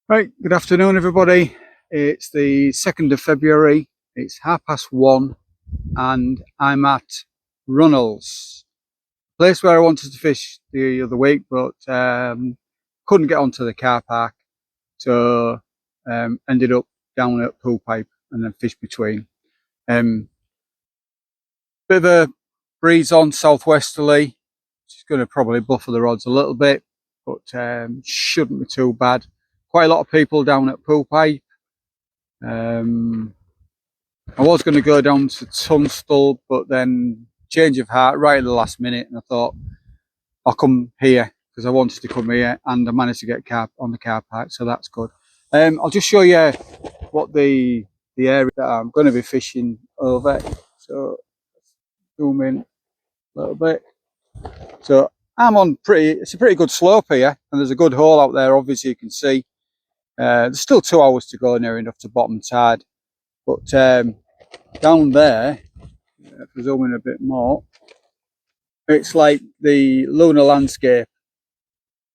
Right, good afternoon everybody. It's the 2nd of February, it's 1:30 and I'm at Runnels, place where I wanted to fish the other week but couldn't get onto the car park, so ended up down at Pool Pipe and then fished between. Bit of a breeze on southwesterly, it's going to probably buffer the rods a little bit, but shouldn't be too bad. Quite a lot of people down at Pool Pipe. I was going to go down to Tunstall, but then change of heart right at the last minute, and I thought I'll come here because I wanted to come here, and I managed to get on the car park, so that's good. I'll just show you what the area that I'm going to be fishing over. So zoom in a little bit. So I'm on it's a pretty good slope here, and there's a good hole out there. Obviously, you can see. There's still 2 hours to go, near enough to bottom tide, but down there, if we zoom in a bit more, it's like the lunar landscape.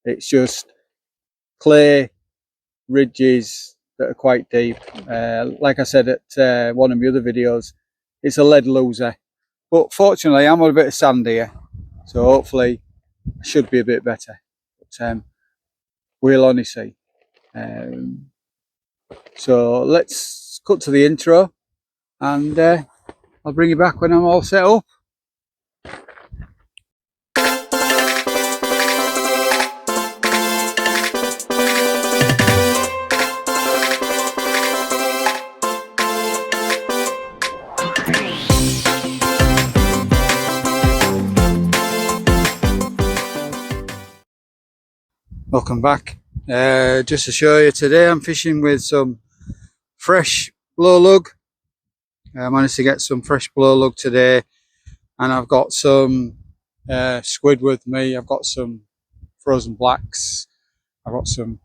It's just clay ridges that are quite deep. Like I said at one of my other videos, it's a lead loser. But fortunately, I'm on a bit of sand here, so hopefully it should be a bit better. But we'll only see. So let's cut to the intro, and I'll bring you back when I'm all set up. Welcome back. Just to show you, today I'm fishing with some fresh blow lug. I managed to get some fresh blow lug today, and I've got some squid with me. I've got some frozen blacks. I've got some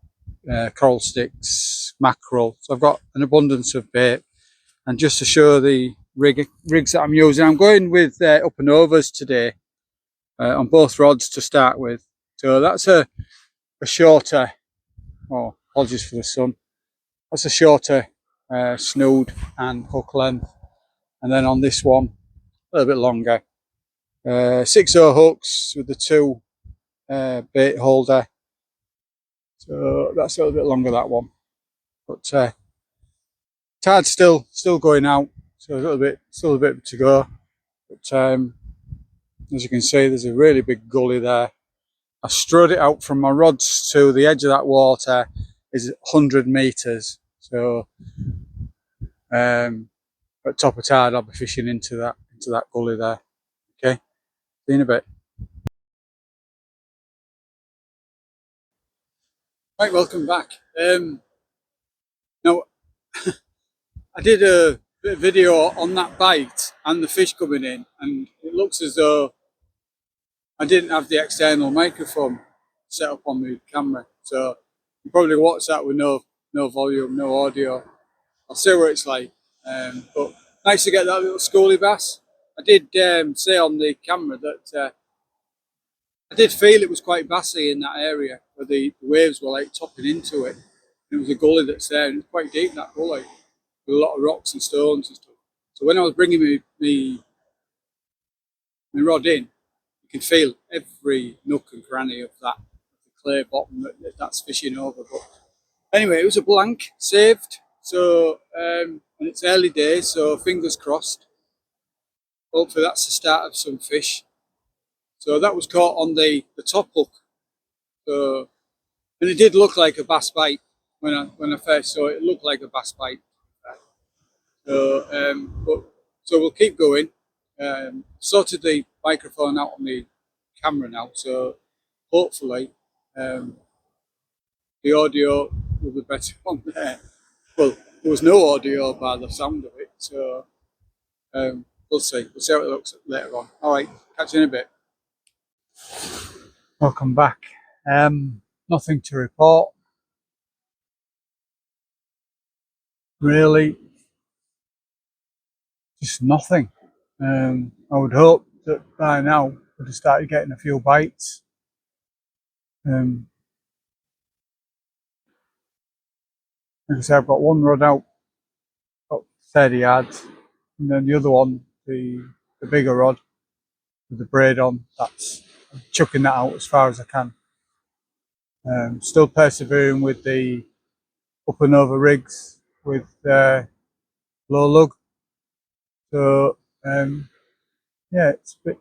coral sticks, mackerel. So I've got an abundance of bait. And just to show the rigs that I'm using, I'm going with up and overs today on both rods to start with. So that's a shorter, oh, apologies for the sun, that's a shorter snood and hook length, and then on this one a little bit longer, 6/0 hooks with the 2 bait holder, so that's a little bit longer, that one. But tide's still going out, so still a bit to go. But as you can see, there's a really big gully there. I strode it out from my rods to the edge of that water is 100 meters. So at top of tide, I'll be fishing into that gully there. Okay, see you in a bit. Right, welcome back. Now, I did a bit of video on that bite and the fish coming in, and it looks as though I didn't have the external microphone set up on the camera, so you probably watch that with no volume, no audio. I'll see what it's like. But nice to get that little schoolie bass. I did say on the camera that I did feel it was quite bassy in that area where the waves were like topping into it. And it was a gully that's there, and it's quite deep, that gully, with a lot of rocks and stones and stuff. So when I was bringing my rod in, you can feel every nook and cranny of that, the clay bottom that's fishing over. But anyway, it was a blank, saved. So, and it's early days, so fingers crossed. Hopefully that's the start of some fish. So that was caught on the top hook. So, and it did look like a bass bite when I first saw it. It looked like a bass bite. So, so we'll keep going. Sorted the microphone out on the camera now, so hopefully the audio will be better on there. Well, there was no audio by the sound of it, so we'll see. We'll see how it looks later on. All right, catch you in a bit. Welcome back. Nothing to report, really. Just nothing. I would hope that by now we'd have started getting a few bites. like I said, I've got one rod out, about 30 yards, and then the other one, the bigger rod with the braid on, that's I'm chucking that out as far as I can. Still persevering with the up and over rigs with low lug. So yeah, it's a bit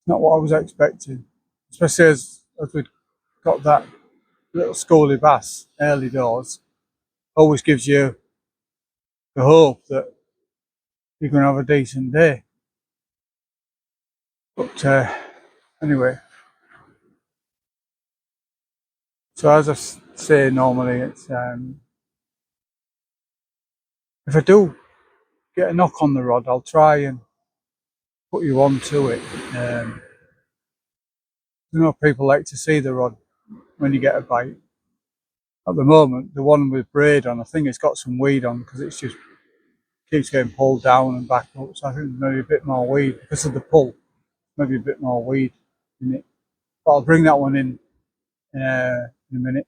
not what I was expecting, especially as we've got that little scoly bass early doors. Always gives you the hope that you're going to have a decent day. But anyway, so as I say normally, it's if I do get a knock on the rod, I'll try and put you onto it. You know, people like to see the rod when you get a bite. At the moment, the one with braid on, I think it's got some weed on because it's just keeps getting pulled down and back up. So I think there's maybe a bit more weed because of the pull. Maybe a bit more weed in it. But I'll bring that one in a minute.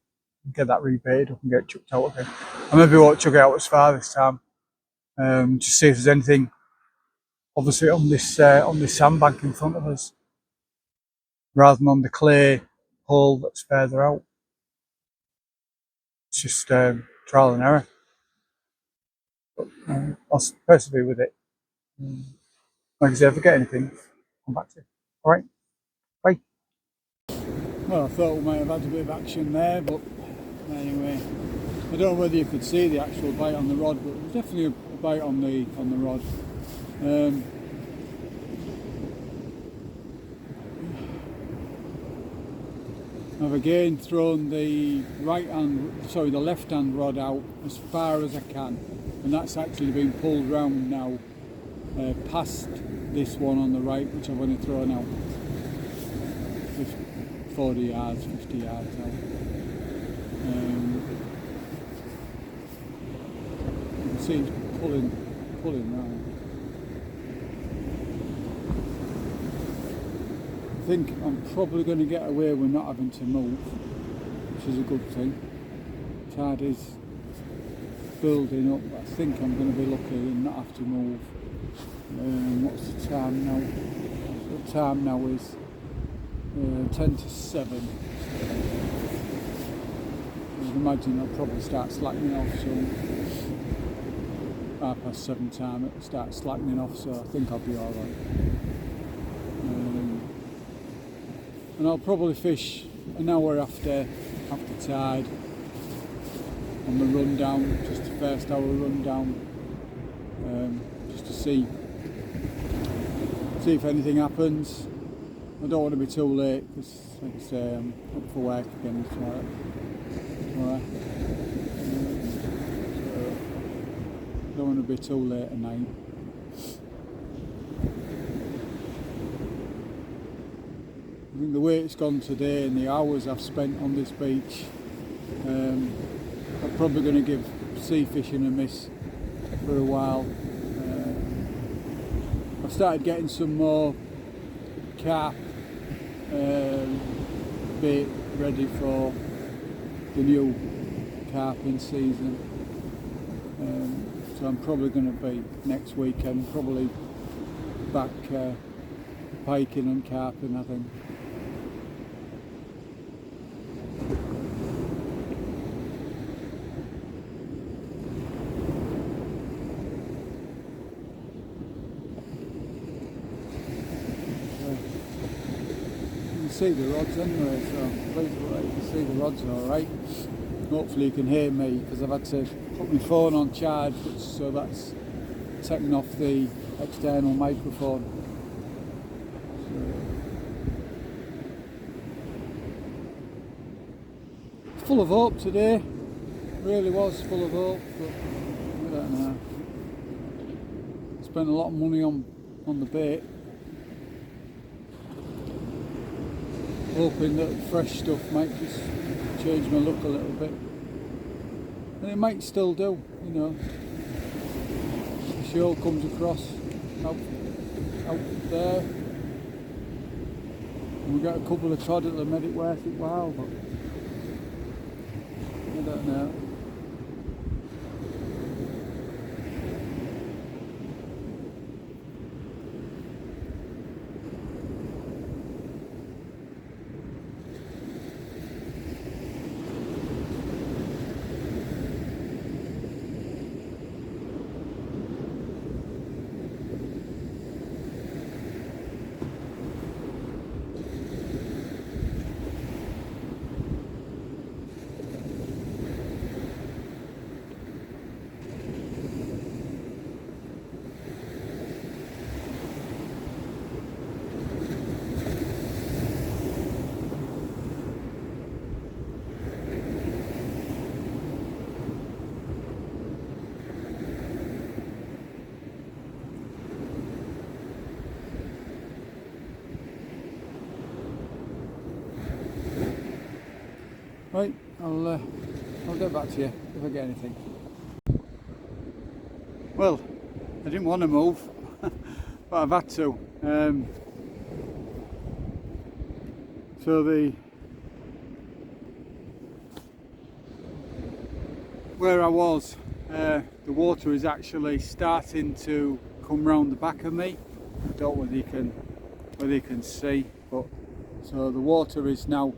Get that rebaited up and get it chucked out again. I maybe won't chuck it out as far this time. Just see if there's anything, obviously on this sandbank in front of us, rather than on the clay hole that's further out. It's just trial and error. But I'll persevere with it. Like I said, if I get anything, I'll come back to you. All right, bye. Well, I thought we might have had a bit of action there, but anyway, I don't know whether you could see the actual bite on the rod, but there was definitely a bite on the rod. I've again thrown the left hand rod out as far as I can, and that's actually been pulled round now past this one on the right, which I've only thrown out 40 yards, 50 yards out. You can see it's pulling round. I think I'm probably going to get away with not having to move, which is a good thing. Tide is building up, but I think I'm going to be lucky and not have to move. What's the time now? The time now is 10 to 7. I would imagine I'll probably start slackening off soon. 7:30 time it'll start slackening off, so I think I'll be alright. And I'll probably fish an hour after tide on the rundown, just the first hour rundown, just to see if anything happens. I don't want to be too late because, like I say, I'm up for work again tomorrow. So I don't want to be too late at night. I think the way it's gone today and the hours I've spent on this beach, I'm probably going to give sea fishing a miss for a while. I've started getting some more carp bait ready for the new carping season. So I'm probably going to be next weekend, probably back piking and carping, I think. See the rods anyway, so please you can see the rods alright. Hopefully you can hear me because I've had to put my phone on charge, so that's taking off the external microphone. So, full of hope today, really was full of hope, but I don't know. Spent a lot of money on the bait, hoping that fresh stuff might just change my look a little bit, and it might still do, you know. The shoal comes across out there, we got a couple of cod that have made it worth it while, but I don't know. Right, I'll get back to you if I get anything. Well, I didn't want to move, but I've had to. So where I was, the water is actually starting to come round the back of me. I don't know whether you can see, but so the water is now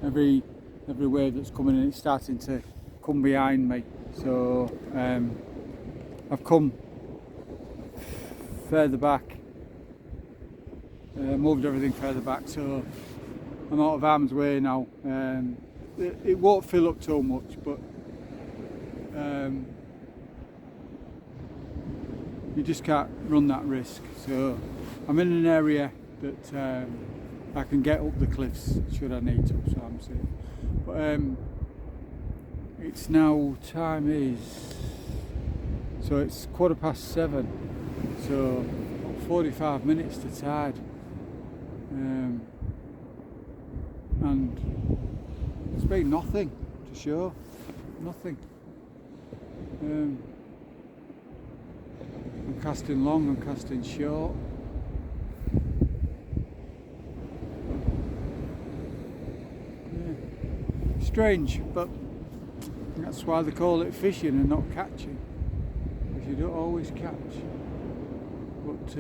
every wave that's coming in, it's starting to come behind me. So I've come further back, moved everything further back, so I'm out of harm's way now. It won't fill up too much, but you just can't run that risk. So I'm in an area that I can get up the cliffs should I need to, so I'm safe. But it's now, time is, so it's 7:15, so 45 minutes to tide, and it's been nothing to show, nothing. I'm casting long, I'm casting short. Strange, but that's why they call it fishing and not catching, because you don't always catch. But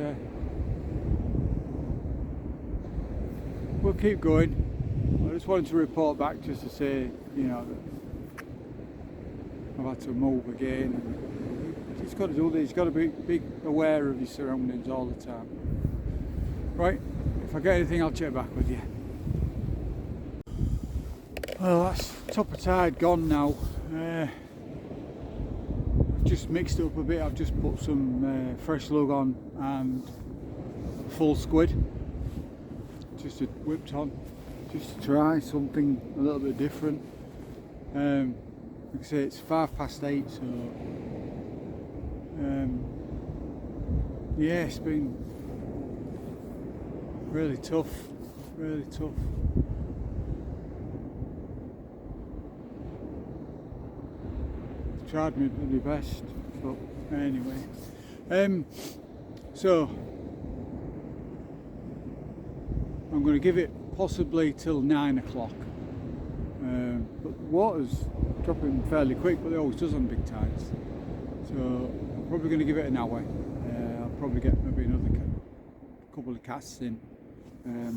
we'll keep going. I just wanted to report back just to say, you know, that I've had to move again. And you've got to do this. You've got to be aware of your surroundings all the time. Right, if I get anything, I'll check back with you. Well, that's top of tide gone now. I've just mixed it up a bit. I've just put some fresh lug on and full squid, just whipped on, just to try something a little bit different. Like I say, it's 8:05, so yeah, it's been really tough, really tough. Tried my best, but anyway, so I'm going to give it possibly till 9 o'clock, but the water's dropping fairly quick, but it always does on big tides, so I'm probably going to give it an hour. I'll probably get maybe another couple of casts in,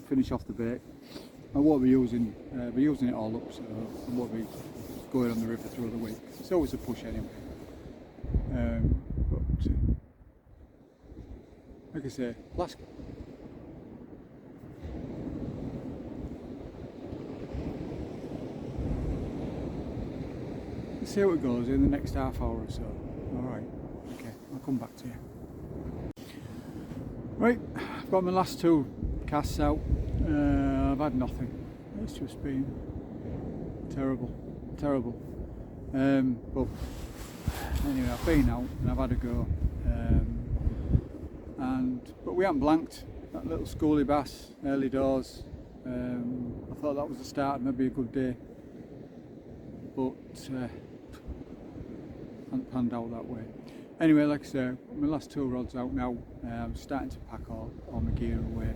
finish off the bait. I won't be using it all up, so I won't be going on the river through the week. It's always a push anyway. But like I say, let's see how it goes in the next half hour or so. Alright, okay, I'll come back to you. Right, I've got my last 2 casts out. I've had nothing. It's just been terrible. But anyway, I've been out and I've had a go, but we haven't blanked. That little schoolie bass early doors, I thought that was the start of maybe a good day, but hasn't panned out that way. Anyway, like I say, my last 2 rods out now. I'm starting to pack all my gear away.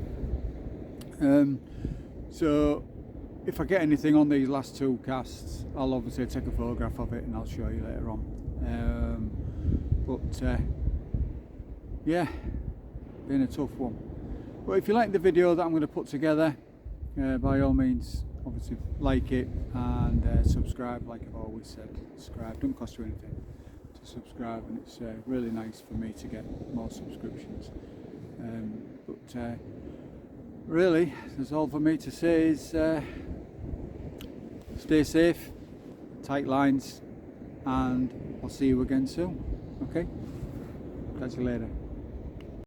So if I get anything on these last two casts, I'll obviously take a photograph of it and I'll show you later on. Yeah, been a tough one. But if you like the video that I'm going to put together, by all means, obviously like it and subscribe. Like I've always said, subscribe, don't cost you anything to subscribe, and it's really nice for me to get more subscriptions. Really, that's all for me to say is stay safe, tight lines, and I'll see you again soon. Okay, catch you later.